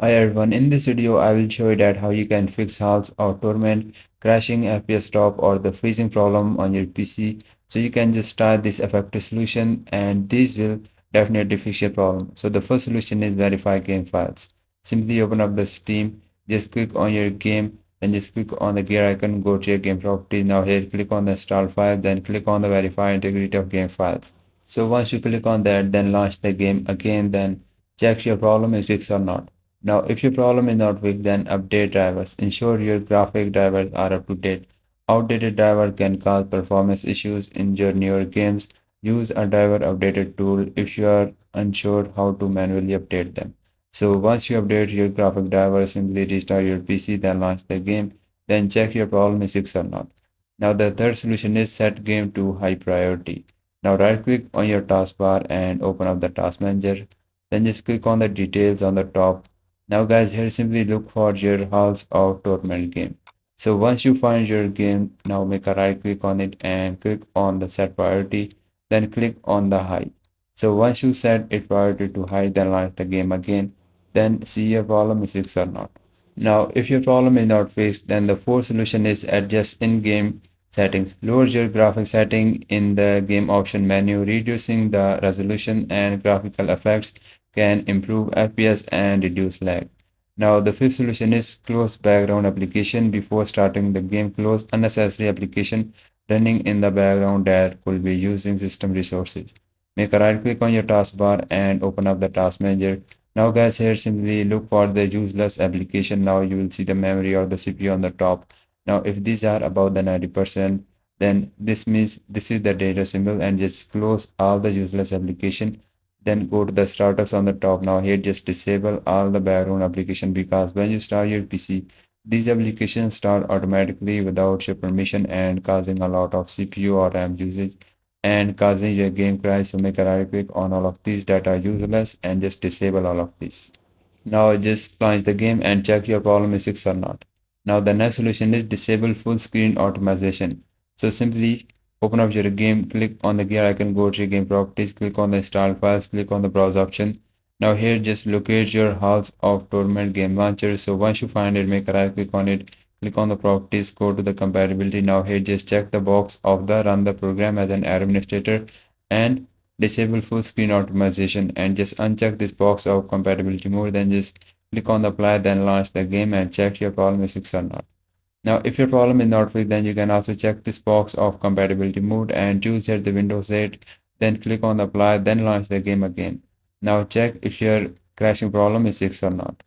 Hi everyone, in this video I will show you that how you can fix HALs or Torment, crashing FPS drop or the freezing problem on your PC. So you can just start this effective solution and this will definitely fix your problem. So the first solution is verify game files. Simply open up the Steam, just click on your game, then just click on the gear icon, go to your game properties. Now here click on the install file, then click on the verify integrity of game files. So once you click on that, then launch the game again, then check your problem is fixed or not. Now, if your problem is not fixed, then update drivers. Ensure your graphic drivers are up to date. Outdated driver can cause performance issues in your newer games. Use a driver updated tool if you are unsure how to manually update them. So once you update your graphic driver, simply restart your PC, then launch the game. Then check your problem is fixed or not. Now the third solution is set game to high priority. Now right click on your taskbar and open up the task manager. Then just click on the details on the top. Now guys, here simply look for your Halls of Torment game. So once you find your game, now make a right click on it and click on the set priority, then click on the high. So once you set it priority to high, then launch the game again, then see your problem is fixed or not. Now, if your problem is not fixed, then the fourth solution is adjust in-game settings. Lower your graphic setting in the game option menu, reducing the resolution and graphical effects can improve FPS and reduce lag. Now, the fifth solution is close background application before starting the game. Close unnecessary application running in the background that could be using system resources. Make a right click on your taskbar and open up the task manager. Now guys, here simply look for the useless application. Now you will see the memory or the CPU on the top. Now if these are above the 90%, then this means this is the data symbol and just close all the useless application. Then go to the startups on the top. Now here just disable all the background application because when you start your PC, these applications start automatically without your permission and causing a lot of CPU or RAM usage and causing your game crash. So make a right click on all of these that are useless and just disable all of these. Now just launch the game and check your problem is fixed or not. Now the next solution is disable full screen optimization. So simply open up your game, click on the gear icon, go to your game properties, click on the install files, click on the browse option. Now here just locate your Halls of Torment game launcher. So once you find it, make a right click on it, click on the properties, go to the compatibility. Now here just check the box of the run the program as an administrator and disable full screen optimization and just uncheck this box of compatibility mode, then just click on the apply, then launch the game and check your problem is fixed or not. Now if your problem is not fixed, then you can also check this box of compatibility mode and choose here the Windows 8, then click on the apply, then launch the game again. Now check if your crashing problem is fixed or not,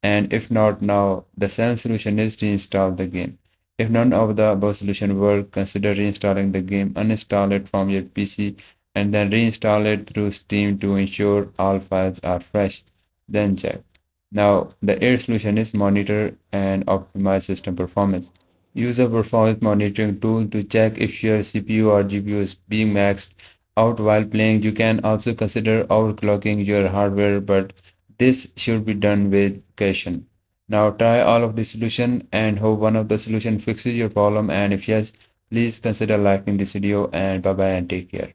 and if not, now the same solution is to install the game. If none of the above solution work, consider reinstalling the game. Uninstall it from your PC and then reinstall it through Steam to ensure all files are fresh. Then check. Now the eighth solution is monitor and optimize system performance. Use a performance monitoring tool to check if your CPU or GPU is being maxed out while playing. You can also consider overclocking your hardware, but this should be done with caution. Now try all of the solution and hope one of the solution fixes your problem, and if yes, please consider liking this video and bye bye and take care.